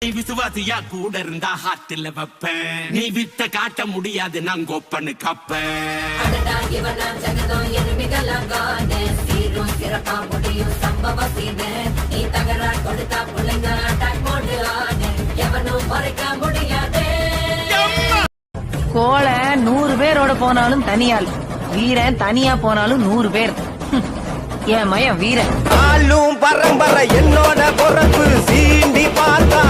விசுவாசியா கூட இருந்தா ஹார்ட்ல வைப்பேன். நீ வித்த காட்ட முடியாது நான் கோப்பனு கப்பேன். கோலை 100 பேரோட போனாலும் தனியாள், வீரன் தனியா போனாலும் 100 பேர். என் மயம் வீரன். பரம்பரை என்னோட பொறப்பு சீண்டி பார்த்தா